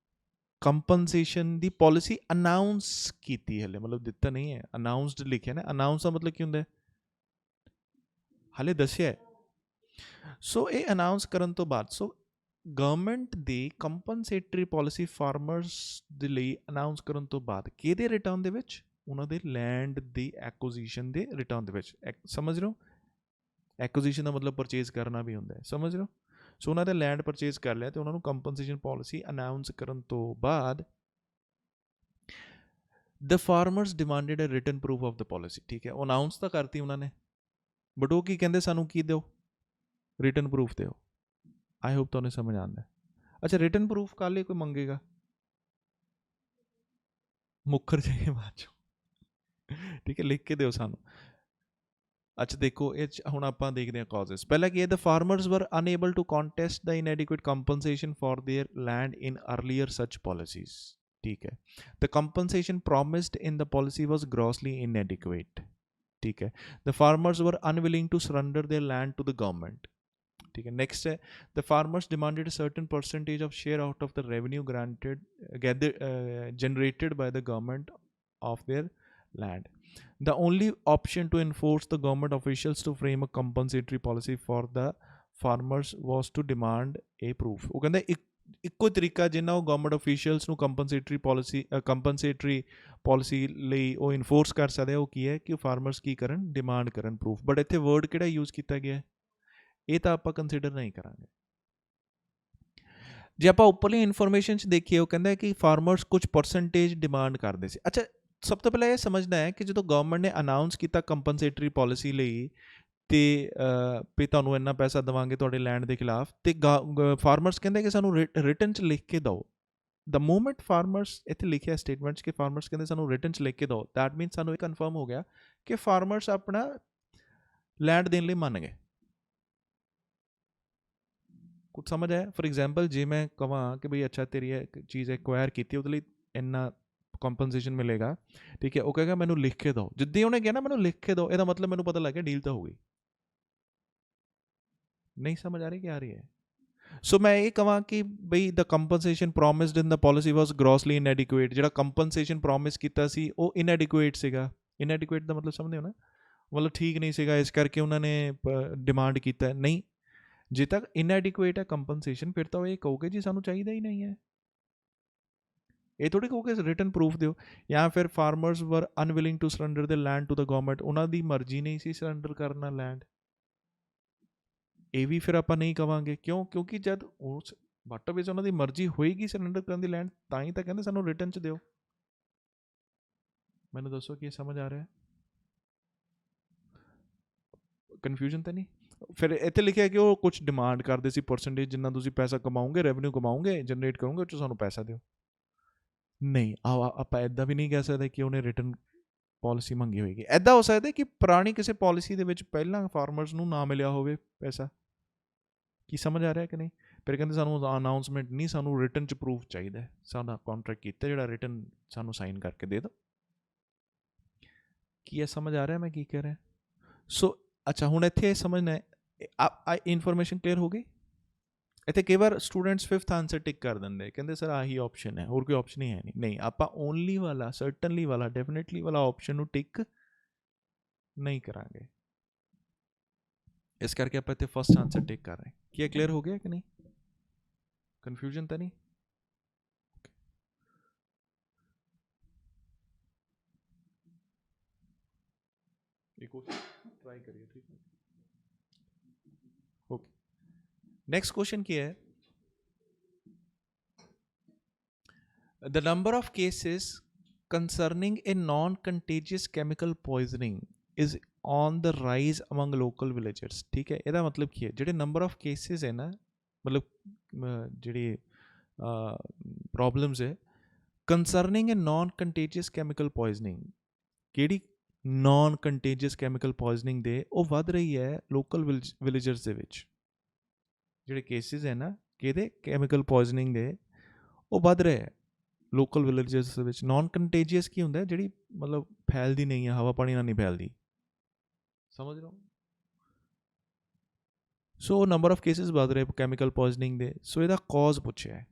ਕੰਪਨਸੇਸ਼ਨ ਦੀ ਪਾਲਿਸੀ ਅਨਾਊਂਸ ਕੀਤੀ। ਹਲੇ ਮਤਲਬ ਦਿੱਤਾ ਨਹੀਂ ਹੈ, ਅਨਾਊਂਸਡ ਲਿਖਿਆ ਨਾ। ਅਨਾਊਂਸ ਦਾ ਮਤਲਬ ਕੀ ਹੁੰਦਾ ਹੈ? ਹਲੇ ਦੱਸਿਆ ਹੈ। ਸੋ ਇਹ ਅਨਾਊਂਸ ਕਰਨ ਤੋਂ ਬਾਅਦ, ਸੋ ਗਵਰਨਮੈਂਟ ਦੀ ਕੰਪਨਸੇਟਰੀ ਪਾਲਿਸੀ ਫਾਰਮਰਸ ਦੇ ਲਈ ਅਨਾਊਂਸ ਕਰਨ ਤੋਂ ਬਾਅਦ ਕਿਹਦੇ ਰਿਟਰਨ ਦੇ ਵਿੱਚ? ਉਹਨਾਂ ਦੇ ਲੈਂਡ ਦੀ ਐਕੁਜ਼ੀਸ਼ਨ ਦੇ ਰਿਟਰਨ ਦੇ ਵਿੱਚ। ਸਮਝ ਰਹੇ ਹੋ? ਐਕੁਜ਼ੀਸ਼ਨ ਦਾ ਮਤਲਬ ਪਰਚੇਜ਼ ਕਰਨਾ ਵੀ ਹੁੰਦਾ ਹੈ, ਸਮਝ ਰਹੇ ਹੋ? ਸੋ ਉਹਨਾਂ ਦੇ ਲੈਂਡ ਪਰਚੇਜ਼ ਕਰ ਲਿਆ ਤੇ ਉਹਨਾਂ ਨੂੰ ਕੰਪਨਸੇਸ਼ਨ ਪਾਲਿਸੀ ਅਨਾਊਂਸ ਕਰਨ ਤੋਂ ਬਾਅਦ the farmers demanded a written proof of the policy. ਠੀਕ ਹੈ, ਉਹ ਅਨਾਊਂਸ ਤਾਂ ਕਰਤੀ ਉਹਨਾਂ ਨੇ, ਬਟ ਉਹ ਕੀ ਕਹਿੰਦੇ? ਸਾਨੂੰ ਕੀ ਦਿਓ? ਰਿਟਨ ਪ੍ਰੂਫ ਦਿਓ। ਆਈ ਹੋਪ ਤੁਹਾਨੂੰ ਸਮਝ ਆਉਂਦਾ। ਅੱਛਾ, ਰਿਟਨ ਪ੍ਰੂਫ ਕੱਲ੍ਹ ਲਈ ਕੋਈ ਮੰਗੇਗਾ? ਮੁੱਕਰ ਜਾਈਏ ਬਾਅਦ ਚੋਂ, ਠੀਕ ਹੈ, ਲਿਖ ਕੇ ਦਿਓ ਸਾਨੂੰ। ਅੱਛਾ ਦੇਖੋ, ਇਹ 'ਚ ਹੁਣ ਆਪਾਂ ਦੇਖਦੇ ਹਾਂ ਕਾਜ਼ਸ। ਪਹਿਲਾਂ ਕੀ ਹੈ? The farmers were unable to contest the inadequate compensation for their land in earlier such policies. ठीक है, the compensation promised in the policy was grossly inadequate। ठीक है, the farmers were unwilling to surrender their land to the government। ठीक है, next है, the farmers demanded certain percentage of share out of the revenue granted generated by the government of their land। The only option to enforce the government officials to frame a compensatory policy for the farmers was to demand a proof। ਉਹ ਕਹਿੰਦਾ ਇੱਕੋ ਤਰੀਕਾ ਜਿੰਨਾ ਉਹ government officials ਨੂੰ ਕੰਪਨਸੇਟਰੀ policy ਲਈ ਉਹ enforce ਕਰ ਸਕਦੇ ਆ, ਉਹ ਕੀ ਹੈ? ਕਿ ਉਹ ਫਾਰਮਰਸ ਕੀ ਕਰਨ? ਡਿਮਾਂਡ ਕਰਨ ਪ੍ਰੂਫ। ਬਟ ਇੱਥੇ ਵਰਡ ਕਿਹੜਾ ਯੂਜ਼ ਕੀਤਾ ਗਿਆ ਹੈ? ਇਹ ਤਾਂ ਆਪਾਂ ਕੰਸੀਡਰ ਨਹੀਂ ਕਰਾਂਗੇ। ਜੇ ਆਪਾਂ ਉੱਪਰਲੀ ਇਨਫੋਰਮੇਸ਼ਨ 'ਚ ਦੇਖੀਏ, ਉਹ ਕਹਿੰਦਾ ਕਿ ਫਾਰਮਰਸ ਕੁਝ ਪਰਸੈਂਟੇਜ ਡਿਮਾਂਡ ਕਰਦੇ ਸੀ। ਅੱਛਾ, ਸਭ ਤੋਂ ਪਹਿਲਾਂ ਇਹ ਸਮਝਣਾ ਹੈ ਕਿ ਜਦੋਂ ਗਵਰਨਮੈਂਟ ਨੇ ਅਨਾਊਂਸ ਕੀਤਾ ਕੰਪਨਸੇਟਰੀ ਪਾਲਿਸੀ ਲਈ ਤੇ ਵੀ ਤੁਹਾਨੂੰ ਇੰਨਾ ਪੈਸਾ ਦੇਵਾਂਗੇ ਤੁਹਾਡੇ ਲੈਂਡ ਦੇ ਖਿਲਾਫ, ਤੇ ਫਾਰਮਰਸ ਕਹਿੰਦੇ ਕਿ ਸਾਨੂੰ ਰਿਟਨ 'ਚ ਲਿਖ ਕੇ ਦਿਓ। ਦ ਮੂਮੈਂਟ ਫਾਰਮਰਸ, ਇੱਥੇ ਲਿਖਿਆ ਸਟੇਟਮੈਂਟ 'ਚ ਕਿ ਫਾਰਮਰਸ ਕਹਿੰਦੇ ਸਾਨੂੰ ਰਿਟਨ 'ਚ ਲਿਖ ਕੇ ਦਿਓ, ਦੈਟ ਮੀਨਸ ਸਾਨੂੰ ਇਹ ਕਨਫਰਮ ਹੋ ਗਿਆ ਕਿ ਫਾਰਮਰਸ ਆਪਣਾ ਲੈਂਡ ਦੇਣ ਲਈ ਮੰਨ ਗਏ। ਕੁਝ ਸਮਝ ਆਇਆ? ਫॉर एग्जांपल ਜੇ ਮੈਂ ਕਹਾਂ ਕਿ ਬਈ ਅੱਛਾ ਤੇਰੀ ਇਹ ਚੀਜ਼ ਐਕਵਾਇਰ ਕੀਤੀ, ਉਹਦੇ ਲਈ ਇੰਨਾ ਕੰਪਨਸੇਸ਼ਨ ਮਿਲੇਗਾ, ਠੀਕ ਹੈ, ਉਹ ਕਹੇਗਾ ਮੈਨੂੰ ਲਿਖ ਕੇ ਦਿਓ। ਜਿੱਦਾਂ ਉਹਨੇ ਕਿਹਾ ਨਾ ਮੈਨੂੰ ਲਿਖ ਕੇ ਦਿਓ, ਇਹਦਾ ਮਤਲਬ ਮੈਨੂੰ ਪਤਾ ਲੱਗ ਗਿਆ ਡੀਲ ਤਾਂ ਹੋ ਗਈ। ਨਹੀਂ ਸਮਝ ਆ ਰਹੀ ਕਿ ਆ ਰਹੀ ਹੈ? ਸੋ ਮੈਂ ਇਹ ਕਹਾਂ ਕਿ ਬਈ ਦ ਕੰਪਨਸੇਸ਼ਨ ਪ੍ਰੋਮਿਸਡ ਇਨ ਦ ਪਾਲਿਸੀ ਵਾਸ ਗ੍ਰੋਸਲੀ ਇਨਐਡਿਕੁਏਟ। ਜਿਹੜਾ ਕੰਪਨਸੇਸ਼ਨ ਪ੍ਰੋਮਿਸ ਕੀਤਾ ਸੀ ਉਹ ਇਨਐਡਿਕੁਏਟ ਸੀਗਾ। ਇਨਐਡਿਕੁਏਟ ਦਾ ਮਤਲਬ ਸਮਝਦੇ ਹੋ ਨਾ? ਮਤਲਬ ਠੀਕ ਨਹੀਂ ਸੀਗਾ, ਇਸ ਕਰਕੇ ਉਹਨਾਂ ਨੇ ਡਿਮਾਂਡ ਕੀਤਾ। ਨਹੀਂ, ਜੇ ਤੱਕ ਇਨਐਡਿਕੁਏਟ ਹੈ ਕੰਪਨਸੇਸ਼ਨ, ਫਿਰ ਤਾਂ ਉਹ ਇਹ ਕਹੋਗੇ ਜੀ ਸਾਨੂੰ ਚਾਹੀਦਾ ਹੀ ਨਹੀਂ ਹੈ। ਇਹ ਥੋੜੀ ਕਹੋਗੇ ਰਿਟਨ ਪ੍ਰੂਫ ਦਿਓ। ਜਾਂ ਫਿਰ farmers were unwilling to surrender the land to the government, ਉਹਨਾਂ ਦੀ ਮਰਜ਼ੀ ਨਹੀਂ ਸੀ ਸਰੈਂਡਰ ਕਰਨਾ ਲੈਂਡ। ਇਹ ਵੀ ਫਿਰ ਆਪਾਂ ਨਹੀਂ ਕਵਾਂਗੇ। ਕਿਉਂ? ਕਿਉਂਕਿ ਜਦ ਉਸ ਵਾਟਰ ਵਿੱਚ ਉਹਨਾਂ ਦੀ ਮਰਜ਼ੀ ਹੋਏਗੀ ਸਰੈਂਡਰ ਕਰਨ ਦੀ ਲੈਂਡ, ਤਾਂ ਹੀ ਤਾਂ ਕਹਿੰਦੇ ਸਾਨੂੰ ਰਿਟਨ 'ਚ ਦਿਓ। ਮੈਨੂੰ ਦੱਸੋ ਕੀ ਸਮਝ ਆ ਰਿਹਾ? ਕਨਫਿਊਜ਼ਨ ਤਾਂ ਨਹੀਂ? ਫਿਰ ਇੱਥੇ ਲਿਖਿਆ ਕਿ ਉਹ ਕੁਝ ਡਿਮਾਂਡ ਕਰਦੇ ਸੀ ਪਰਸੈਂਟੇਜ, ਜਿੰਨਾ ਤੁਸੀਂ ਪੈਸਾ ਕਮਾਓਗੇ, ਰੈਵਨਿਊ ਕਮਾਓਗੇ, ਜਨਰੇਟ ਕਰੋਗੇ, ਉਹ 'ਚੋਂ ਸਾਨੂੰ ਪੈਸਾ ਦਿਓ। ਨਹੀਂ, ਆਪਾਂ ਇੱਦਾਂ ਵੀ ਨਹੀਂ ਕਹਿ ਸਕਦੇ ਕਿ ਉਹਨੇ ਰਿਟਨ ਪਾਲਿਸੀ ਮੰਗੀ ਹੋਏਗੀ। ਇੱਦਾਂ ਹੋ ਸਕਦਾ ਕਿ ਪੁਰਾਣੀ ਕਿਸੇ ਪਾਲਿਸੀ ਦੇ ਵਿੱਚ ਪਹਿਲਾਂ ਫਾਰਮਰਸ ਨੂੰ ਨਾ ਮਿਲਿਆ ਹੋਵੇ ਪੈਸਾ। ਕੀ ਸਮਝ ਆ ਰਿਹਾ ਕਿ ਨਹੀਂ? ਫਿਰ ਕਹਿੰਦੇ ਸਾਨੂੰ ਅਨਾਊਂਸਮੈਂਟ ਨਹੀਂ, ਸਾਨੂੰ ਰਿਟਨ 'ਚ ਪ੍ਰੂਫ ਚਾਹੀਦਾ ਹੈ। ਸਾਡਾ ਕੰਟਰੈਕਟ ਕੀਤਾ ਜਿਹੜਾ ਰਿਟਨ ਸਾਨੂੰ ਸਾਈਨ ਕਰਕੇ ਦੇ ਦਿਓ। ਕੀ ਇਹ ਸਮਝ ਆ ਰਿਹਾ ਮੈਂ ਕੀ ਕਹਿ ਰਿਹਾ? ਸੋ ਅੱਛਾ, ਹੁਣ ਇੱਥੇ ਸਮਝਣਾ ਇਨਫੋਰਮੇਸ਼ਨ ਕਲੀਅਰ ਹੋ ਗਈ। ਇੱਥੇ ਕਈ ਵਾਰ ਸਟੂਡੈਂਟਸ 5th ਆਂਸਰ ਟਿਕ ਕਰ ਦਿੰਦੇ, ਕਹਿੰਦੇ ਸਰ ਆਹੀ ਆਪਸ਼ਨ ਹੈ, ਹੋਰ ਕੋਈ ਆਪਸ਼ਨ ਹੀ ਹੈ ਨਹੀਂ। ਨਹੀਂ, ਆਪਾਂ ਓਨਲੀ ਵਾਲਾ, ਸਰਟਨਲੀ ਵਾਲਾ, ਡੈਫੀਨੇਟਲੀ ਵਾਲਾ ਆਪਸ਼ਨ ਨੂੰ ਟਿਕ ਨਹੀਂ ਕਰਾਂਗੇ। ਇਸ ਕਰਕੇ ਆਪਾਂ ਇੱਥੇ ਫਸਟ ਆਂਸਰ ਟਿਕ ਕਰ ਰਹੇ। ਕੀ ਇਹ ਕਲੀਅਰ ਹੋ ਗਿਆ ਕਿ ਨਹੀਂ? ਕਨਫਿਊਜ਼ਨ ਤਾਂ ਨਹੀਂ? एक और ट्राई करिए, ठीक है? ओके, नेक्स्ट क्वेश्चन क्या है? The number of cases concerning a non-contagious chemical poisoning is on the rise among local villagers. ठीक है, ਇਹਦਾ ਮਤਲਬ ਕੀ ਹੈ, ਜਿਹੜੇ ਨੰਬਰ ਆਫ ਕੇਸਿਸ ਹੈ ਨਾ, ਮਤਲਬ ਜਿਹੜੀ ਪ੍ਰੋਬਲਮਸ ਹੈ concerning a non contagious chemical poisoning, ਕਿਹੜੀ ਨॉन कंटेजियस ਕੈਮੀਕਲ ਪੋਇਜ਼ਨਿੰਗ ਦੇ ਉਹ ਵੱਧ ਰਹੀ ਹੈ ਲੋਕਲ ਵਿਲੇਜਰਸ ਦੇ ਵਿੱਚ। ਜਿਹੜੇ ਕੇਸਿਸ ਹੈ ਨਾ ਕਿਹਦੇ ਕੈਮੀਕਲ ਪੋਇਜ਼ਨਿੰਗ ਦੇ, ਉਹ ਵੱਧ ਰਹੇ ਹੈ ਲੋਕਲ ਵਿਲੇਜਰਸ ਦੇ ਵਿੱਚ। ਨॉन कंटेजियस ਕੀ ਹੁੰਦਾ, ਜਿਹੜੀ ਮਤਲਬ ਫੈਲਦੀ ਨਹੀਂ ਹੈ, ਹਵਾ ਪਾਣੀ ਨਾਲ ਨਹੀਂ ਫੈਲਦੀ, ਸਮਝ ਰਹੇ ਹੋ। ਸੋ ਨੰਬਰ ਆਫ ਕੇਸਿਸ ਵੱਧ ਰਹੇ ਕੈਮੀਕਲ ਪੋਇਜ਼ਨਿੰਗ ਦੇ। ਸੋ ਇਹਦਾ ਕੌਜ਼ ਪੁੱਛਿਆ ਹੈ,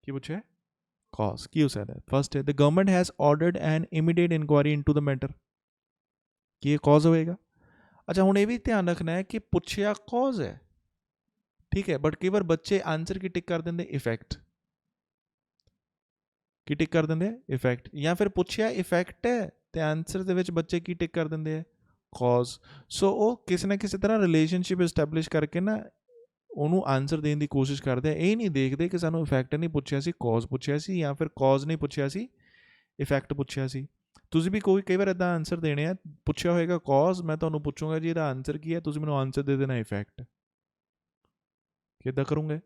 ਕੀ ਪੁੱਛਿਆ ਹੈ, cause ਕੀ ਹੋ ਸਕਦਾ ਹੈ। ਫਸਟ ਹੈ, the government has ordered an immediate inquiry into the matter, ਕੀ ਇਹ cause ਹੋਏਗਾ। ਅੱਛਾ, ਹੁਣ ਇਹ ਵੀ ਧਿਆਨ ਰੱਖਣਾ ਹੈ ਕਿ ਪੁੱਛਿਆ cause ਹੈ, ਠੀਕ ਹੈ, ਬਟ ਕਈ ਵਾਰ ਬੱਚੇ ਆਨਸਰ ਕੀ ਟਿਕ ਕਰ ਦਿੰਦੇ, ਇਫੈਕਟ। ਕੀ ਟਿਕ ਕਰ ਦਿੰਦੇ, ਇਫੈਕਟ। ਜਾਂ ਫਿਰ ਪੁੱਛਿਆ ਇਫੈਕਟ ਹੈ ਤੇ ਆਨਸਰ ਦੇ ਵਿੱਚ ਬੱਚੇ ਕੀ ਟਿਕ ਕਰ ਦਿੰਦੇ ਹੈ, cause। ਸੋ ਉਹ ਕਿਸੇ ਨਾ ਕਿਸੇ ਤਰ੍ਹਾਂ ਰਿਲੇਸ਼ਨਸ਼ਿਪ ਇਸਟੈਬਲਿਸ਼ ਕਰਕੇ ਨਾ ਉਹਨੂੰ ਆਨਸਰ ਦੇਣ ਦੀ ਕੋਸ਼ਿਸ਼ ਕਰਦੇ ਆ। ਇਹ ਨਹੀਂ ਦੇਖਦੇ ਕਿ ਸਾਨੂੰ ਇਫੈਕਟ ਨਹੀਂ ਪੁੱਛਿਆ ਸੀ, ਕੌਜ਼ ਪੁੱਛਿਆ ਸੀ, ਜਾਂ ਫਿਰ ਕੌਜ਼ ਨਹੀਂ ਪੁੱਛਿਆ ਸੀ, ਇਫੈਕਟ ਪੁੱਛਿਆ ਸੀ। ਤੁਸੀਂ ਵੀ ਕਈ ਵਾਰ ਇੱਦਾਂ ਆਨਸਰ ਦੇਣੇ ਆ, ਪੁੱਛਿਆ ਹੋਏਗਾ ਕੌਜ਼, ਮੈਂ ਤੁਹਾਨੂੰ ਪੁੱਛੂੰਗਾ ਜੀ ਇਹਦਾ ਆਨਸਰ ਕੀ ਹੈ, ਤੁਸੀਂ ਮੈਨੂੰ ਆਨਸਰ ਦੇ ਦੇਣਾ ਇਫੈਕਟ। ਕਿੱਦਾਂ ਕਰੋਗੇ?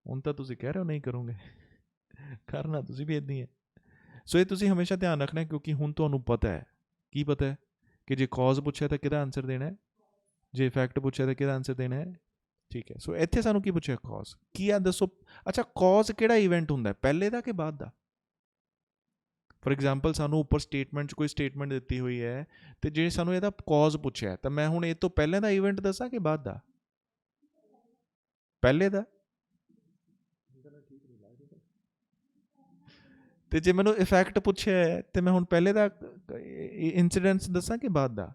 ਹੁਣ ਤਾਂ ਤੁਸੀਂ ਕਹਿ ਰਹੇ ਹੋ ਨਹੀਂ ਕਰੋਗੇ, ਕਰਨਾ ਤੁਸੀਂ ਵੀ ਇੱਦਾਂ ਹੀ ਹੈ। ਸੋ ਇਹ ਤੁਸੀਂ ਹਮੇਸ਼ਾ ਧਿਆਨ ਰੱਖਣਾ, ਕਿਉਂਕਿ ਹੁਣ ਤੁਹਾਨੂੰ ਪਤਾ ਹੈ, ਕੀ ਪਤਾ ਹੈ ਕਿ ਜੇ ਕੌਜ਼ ਪੁੱਛਿਆ ਤਾਂ ਕਿਹਦਾ ਆਨਸਰ ਦੇਣਾ ਹੈ, ਜੇ ਇਫੈਕਟ ਪੁੱਛਿਆ ਤਾਂ ਕਿਹਦਾ ਆਨਸਰ ਦੇਣਾ ਹੈ। ਠੀਕ ਹੈ, ਸੋ ਇੱਥੇ ਸਾਨੂੰ ਕੀ ਪੁੱਛਿਆ, ਕੌਜ਼ ਕੀ ਆ ਦੱਸੋ। ਅੱਛਾ, ਕੌਜ਼ ਕਿਹੜਾ ਇਵੈਂਟ ਹੁੰਦਾ, ਪਹਿਲੇ ਦਾ ਕਿ ਬਾਅਦ ਦਾ। ਫੋਰ ਐਗਜ਼ਾਮਪਲ ਸਾਨੂੰ ਉੱਪਰ ਸਟੇਟਮੈਂਟ 'ਚ ਕੋਈ ਸਟੇਟਮੈਂਟ ਦਿੱਤੀ ਹੋਈ ਹੈ, ਅਤੇ ਜੇ ਸਾਨੂੰ ਇਹਦਾ ਕੌਜ਼ ਪੁੱਛਿਆ ਤਾਂ ਮੈਂ ਹੁਣ ਇਹ ਤੋਂ ਪਹਿਲਾਂ ਦਾ ਇਵੈਂਟ ਦੱਸਾਂ ਕਿ ਬਾਅਦ ਦਾ, ਪਹਿਲੇ ਦਾ। ਅਤੇ ਜੇ ਮੈਨੂੰ ਇਫੈਕਟ ਪੁੱਛਿਆ ਹੈ ਤਾਂ ਮੈਂ ਹੁਣ ਪਹਿਲੇ ਦਾ ਇੰਸੀਡੈਂਟਸ ਦੱਸਾਂ ਕਿ ਬਾਅਦ ਦਾ।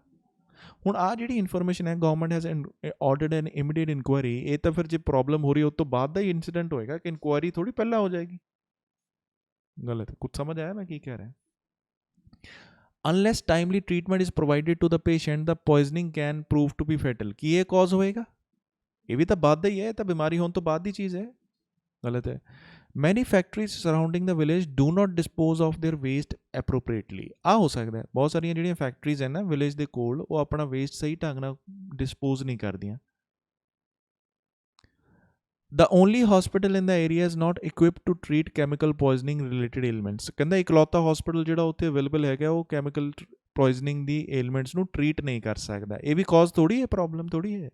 ਹੁਣ ਆਹ ਜਿਹੜੀ ਇਨਫੋਰਮੇਸ਼ਨ ਹੈ, government has ordered N immediate inquiry, ਇਹ ਤਾਂ ਫਿਰ ਜੇ ਪ੍ਰੋਬਲਮ ਹੋ ਰਹੀ ਉਸ ਤੋਂ ਬਾਅਦ ਦਾ ਹੀ ਇੰਸੀਡੈਂਟ ਹੋਏਗਾ, ਕਿ ਇਨਕੁਆਇਰੀ ਥੋੜੀ ਪਹਿਲਾਂ ਹੋ ਜਾਏਗੀ। ਗਲਤ, ਕੁਝ ਸਮਝ ਆਇਆ ਮੈਂ ਕੀ ਕਹਿ ਰਿਹਾ। Unless timely treatment is provided to the patient the poisoning can prove to be fatal, ਕੀ ਇਹ ਕੌਜ਼ ਹੋਏਗਾ। ਇਹ ਵੀ ਤਾਂ ਬਾਅਦ ਦਾ ਹੀ ਹੈ, ਇਹ ਤਾਂ ਬਿਮਾਰੀ ਹੋਣ ਤੋਂ ਬਾਅਦ ਦੀ ਚੀਜ਼ ਹੈ। ਗਲਤ ਹੈ। Many factories surrounding the village do not dispose of their waste appropriately. ਆਹ ਹੋ ਸਕਦਾ ਬਹੁਤ ਸਾਰੀਆਂ ਜਿਹੜੀਆਂ ਫੈਕਟਰੀਜ਼ ਹੈ ਨਾ ਵਿਲੇਜ ਦੇ ਕੋਲ, ਉਹ ਆਪਣਾ ਵੇਸਟ ਸਹੀ ਢੰਗ ਨਾਲ ਡਿਸਪੋਜ਼ ਨਹੀਂ ਕਰਦੀਆਂ। The only hospital in the area is not equipped to treat chemical poisoning related ailments। ਕਹਿੰਦਾ ਇਕਲੌਤਾ ਹਸਪੀਟਲ ਜਿਹੜਾ ਉੱਥੇ ਅਵੇਲੇਬਲ ਹੈਗਾ ਉਹ ਕੈਮੀਕਲ ਪੋਇਜ਼ਨਿੰਗ ਦੀ ਏਲਮੈਂਟਸ ਨੂੰ ਟਰੀਟ ਨਹੀਂ ਕਰ ਸਕਦਾ। ਇਹ ਵੀ ਕੌਜ਼ ਥੋੜੀ ਹੈ, ਪ੍ਰੋਬਲਮ ਥੋੜੀ ਹੈ,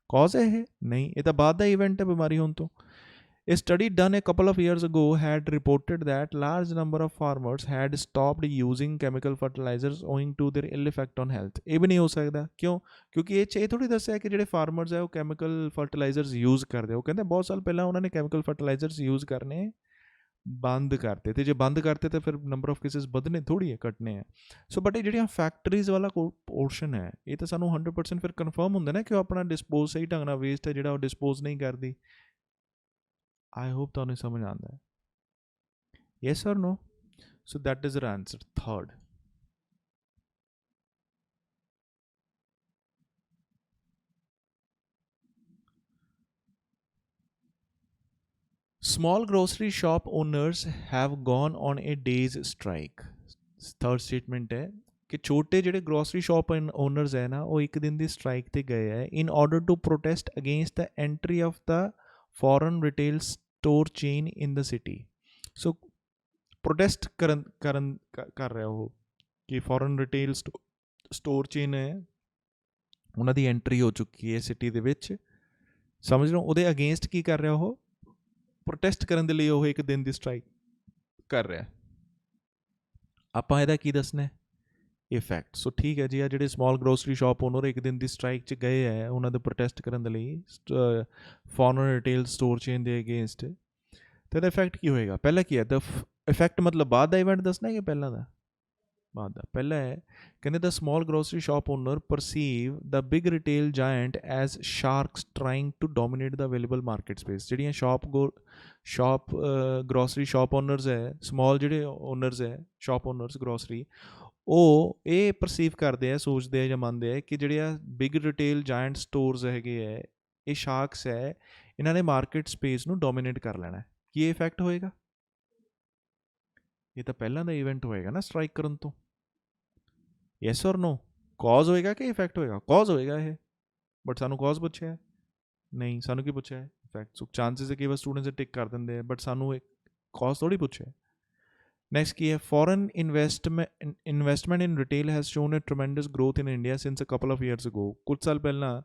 ਕੌਜ਼ ਹੈ ਇਹ ਨਹੀਂ, ਇਹ ਤਾਂ ਬਾਅਦ ਦਾ ਇਵੈਂਟ ਹੈ ਬਿਮਾਰੀ ਹੋਣ ਤੋਂ। A study done a couple of years ago had reported that large number of farmers had stopped using chemical fertilizers owing to their ill effect on health। ਇਹ ਵੀ ਨਹੀਂ ਹੋ ਸਕਦਾ, ਕਿਉਂ? ਕਿਉਂਕਿ ਇਹ ਥੋੜੀ ਦੱਸਿਆ ਕਿ ਜਿਹੜੇ ਫਾਰਮਰਸ ਹੈ ਉਹ ਕੈਮੀਕਲ ਫਰਟੀਲਾਈਜ਼ਰਸ ਯੂਜ਼ ਕਰਦੇ। ਉਹ ਕਹਿੰਦੇ ਬਹੁਤ ਸਾਲ ਪਹਿਲਾਂ ਉਹਨਾਂ ਨੇ ਕੈਮੀਕਲ ਫਰਟੀਲਾਈਜ਼ਰਸ ਯੂਜ਼ ਕਰਨੇ ਬੰਦ ਕਰਤੇ, ਤੇ ਜੇ ਬੰਦ ਕਰਤੇ ਤਾਂ ਫਿਰ ਨੰਬਰ ਆਫ ਕੇਸਿਸ ਵਧਣੇ ਥੋੜੀ ਹੈ, ਘਟਨੇ ਹੈ। ਸੋ ਬਟ ਇਹ ਜਿਹੜੀਆਂ ਫੈਕਟਰੀਜ਼ ਵਾਲਾ ਪੋਰਸ਼ਨ ਹੈ, ਇਹ ਤਾਂ ਸਾਨੂੰ 100% ਫਿਰ ਕਨਫਰਮ ਹੁੰਦਾ ਨਾ ਕਿ ਉਹ ਆਪਣਾ ਡਿਸਪੋਜ਼ ਸਹੀ ਢੰਗ ਨਾਲ ਵੇਸਟ ਹੈ ਜਿਹੜਾ ਉਹ ਡਿਸਪੋਜ਼ ਨਹੀਂ ਕਰਦੀ। I hope ਤੁਹਾਨੂੰ ਸਮਝ ਆਉਂਦਾ ਹੈ। Yes or no? So that is your answer. Third. Small grocery shop owners have gone on a day's strike। Third statement ਹੈ ਕਿ ਛੋਟੇ ਜਿਹੜੇ ਗਰੋਸਰੀ ਸ਼ਾਪ ਓਨਰਸ ਹੈ ਨਾ, ਉਹ ਇੱਕ ਦਿਨ ਦੀ ਸਟ੍ਰਾਈਕ ਤੇ ਗਏ ਹੈ in order to protest against the entry of the foreign retail store chain in the city। So protest ਕਰ ਰਿਹਾ ਉਹ ਕਿ ਫੋਰਨ ਰਿਟੇਲ ਸਟੋਰ ਚੇਨ ਹੈ, ਉਹਨਾਂ ਦੀ ਐਂਟਰੀ ਹੋ ਚੁੱਕੀ ਹੈ ਸਿਟੀ ਦੇ ਵਿੱਚ, ਸਮਝ ਲਓ। ਉਹਦੇ ਅਗੇਂਸਟ ਕੀ ਕਰ ਰਿਹਾ ਉਹ, ਪ੍ਰੋਟੈਸਟ ਕਰਨ ਦੇ ਲਈ ਉਹ ਇੱਕ ਦਿਨ ਦੀ ਸਟ੍ਰਾਈਕ ਕਰ ਰਿਹਾ। ਆਪਾਂ ਇਹਦਾ ਕੀ ਦੱਸਣਾ, ਇਫੈਕਟ। ਸੋ ਠੀਕ ਹੈ ਜੀ, ਆ ਜਿਹੜੇ ਸਮਾਲ ਗਰੋਸਰੀ ਸ਼ਾਪ ਓਨਰ ਇੱਕ ਦਿਨ ਦੀ ਸਟ੍ਰਾਈਕ 'ਚ ਗਏ ਹੈ ਉਹਨਾਂ ਦੇ ਪ੍ਰੋਟੈਸਟ ਕਰਨ ਦੇ ਲਈ ਫੋਰਨ ਰਿਟੇਲ ਸਟੋਰ ਚੇਨ ਦੇ ਅਗੇਂਸਟ, ਤੇ ਇਹਦਾ ਇਫੈਕਟ ਕੀ ਹੋਏਗਾ। ਪਹਿਲਾਂ ਕੀ ਹੈ, ਦਾ ਇਫੈਕਟ ਮਤਲਬ ਬਾਅਦ ਦਾ ਇਵੈਂਟ ਦੱਸਣਾ ਕਿ ਪਹਿਲਾਂ ਦਾ, ਬਾਅਦ ਦਾ। ਪਹਿਲਾ ਹੈ ਕਹਿੰਦੇ ਦਾ small grocery shop owner perceive the big retail giant as sharks trying to dominate the available market space. ਜਿਹੜੀਆਂ ਸ਼ਾਪ ਗਰੋਸਰੀ ਸ਼ਾਪ ਓਨਰਸ ਹੈ, ਸਮॉल ਜਿਹੜੇ ਓਨਰਸ ਹੈ ਸ਼ਾਪ ਓਨਰਸ ਗਰੋਸਰੀ, ਉਹ ਇਹ ਪਰਸੀਵ ਕਰਦੇ ਆ, ਸੋਚਦੇ ਆ ਜਾਂ ਮੰਨਦੇ ਆ ਕਿ ਜਿਹੜੇ ਆ ਬਿਗ ਰਿਟੇਲ ਜਾਇੰਟ ਸਟੋਰਸ ਹੈਗੇ ਹੈ, ਇਹ ਸ਼ਾਰਕਸ ਹੈ, ਇਹਨਾਂ ਨੇ ਮਾਰਕੀਟ ਸਪੇਸ ਨੂੰ ਡੋਮੀਨੇਟ ਕਰ ਲੈਣਾ। ਕੀ ਇਹ ਇਫੈਕਟ ਹੋਏਗਾ, ਇਹ ਤਾਂ ਪਹਿਲਾਂ ਦਾ ਇਵੈਂਟ ਹੋਏਗਾ ਨਾ ਸਟ੍ਰਾਈਕ ਕਰਨ ਤੋਂ। ਯੈਸ ਔਰ ਨੋ? ਕੌਜ਼ ਹੋਏਗਾ ਕਿ ਇਫੈਕਟ ਹੋਏਗਾ? ਕੌਜ਼ ਹੋਏਗਾ ਇਹ, ਬਟ ਸਾਨੂੰ ਕੌਜ਼ ਪੁੱਛਿਆ ਹੈ ਨਹੀਂ, ਸਾਨੂੰ ਕੀ ਪੁੱਛਿਆ ਹੈ? ਇਫੈਕਟ। ਸੋ ਚਾਂਸਿਸ ਹੈ ਕਿ ਬਸ ਸਟੂਡੈਂਟਸ ਟਿਕ ਕਰ ਦਿੰਦੇ ਆ, ਬਟ ਸਾਨੂੰ ਇੱਕ ਕੌਜ਼ ਥੋੜੀ ਪੁੱਛਿਆ। ਨੈਕਸਟ ਕੀ ਹੈ? Foreign investment in retail has shown a tremendous growth in India since a couple of years ago. ਕੁਝ ਸਾਲ ਪਹਿਲਾਂ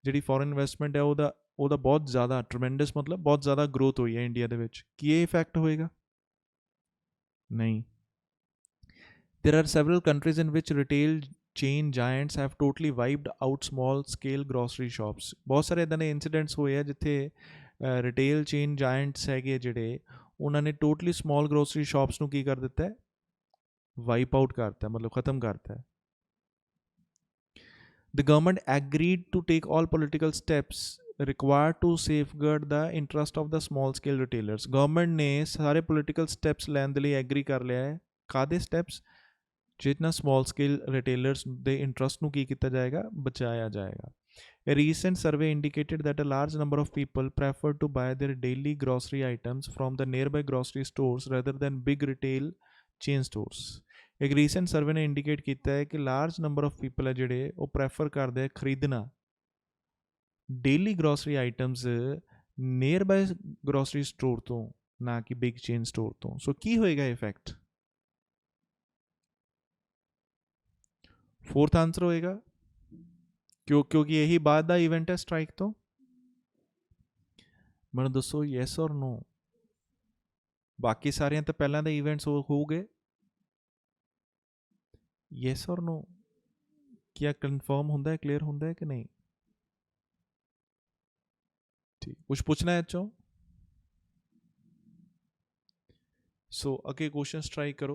ਜਿਹੜੀ ਫੋਰਨ ਇਨਵੈਸਟਮੈਂਟ ਹੈ ਉਹਦਾ ਬਹੁਤ ਜ਼ਿਆਦਾ ਟਰਮੈਂਡਸ ਮਤਲਬ ਬਹੁਤ ਜ਼ਿਆਦਾ ਗਰੋਥ ਹੋਈ ਹੈ ਇੰਡੀਆ ਦੇ ਵਿੱਚ। ਕੀ ਇਹ ਇਫੈਕਟ ਹੋਏਗਾ? ਨਹੀਂ। There are several countries in which retail chain giants have totally wiped out small scale grocery shops. ਬਹੁਤ ਸਾਰੇ ਇਦਾਂ ਦੇ ਇਨਸੀਡੈਂਟਸ ਹੋਏ ਆ ਜਿੱਥੇ ਰਿਟੇਲ ਚੇਨ ਜਾਇੰਟਸ ਹੈਗੇ ਜਿਹੜੇ ਉਹਨਾਂ ਨੇ ਟੋਟਲੀ ਸਮਾਲ ਗਰੋਸਰੀ ਸ਼ਾਪਸ ਨੂੰ ਕੀ ਕਰ ਦਿੱਤਾ ਹੈ? ਵਾਈਪ ਆਊਟ ਕਰਤਾ, ਮਤਲਬ ਖਤਮ ਕਰਤਾ ਹੈ। The government agreed to take all political steps required to safeguard the interest of the small scale retailers. Government ਨੇ ਸਾਰੇ political steps ਲੈਣ ਦੇ ਲਈ ਐਗਰੀ ਕਰ ਲਿਆ ਹੈ। ਕਾਹਦੇ steps? ਜਿਤਨਾ small scale retailers ਦੇ interest ਨੂੰ ਕੀ ਕੀਤਾ ਜਾਏਗਾ? ਬਚਾਇਆ ਜਾਏਗਾ। A recent survey indicated that a large number of people prefer to buy their daily grocery items from the nearby grocery stores rather than big retail chain stores. ਇੱਕ recent survey ਨੇ indicate ਕੀਤਾ ਹੈ ਕਿ large number of people ਹੈ ਜਿਹੜੇ ਉਹ prefer ਕਰਦੇ ਆ ਖਰੀਦਣਾ daily grocery items nearby grocery store ਤੋਂ, ਨਾ ਕਿ ਬਿਗ ਚੇਨ ਸਟੋਰ ਤੋਂ। ਸੋ ਕੀ ਹੋਏਗਾ ਇਫੈਕਟ? ਫੋਰਥ ਆਂਸਰ ਹੋਏਗਾ ਕਿਉਂਕਿ ਇਹੀ ਬਾਅਦ ਦਾ ਇਵੈਂਟ ਹੈ ਸਟ੍ਰਾਈਕ ਤੋਂ। ਮੈਨੂੰ ਦੱਸੋ ਯੈਸ ਔਰ ਨੋ? ਬਾਕੀ ਸਾਰਿਆਂ ਤੋਂ ਪਹਿਲਾਂ ਦੇ ਇਵੈਂਟਸ ਹੋ ਗਏ। ਯੈਸ ਔਰ ਨੋ? क्या कंफर्म ਹੁੰਦਾ ਹੈ, ਕਲੀਅਰ ਹੁੰਦਾ ਹੈ ਕਿ ਨਹੀਂ? ठीक, कुछ पूछना है चो? सो अगे क्वेश्चन ट्राई करो।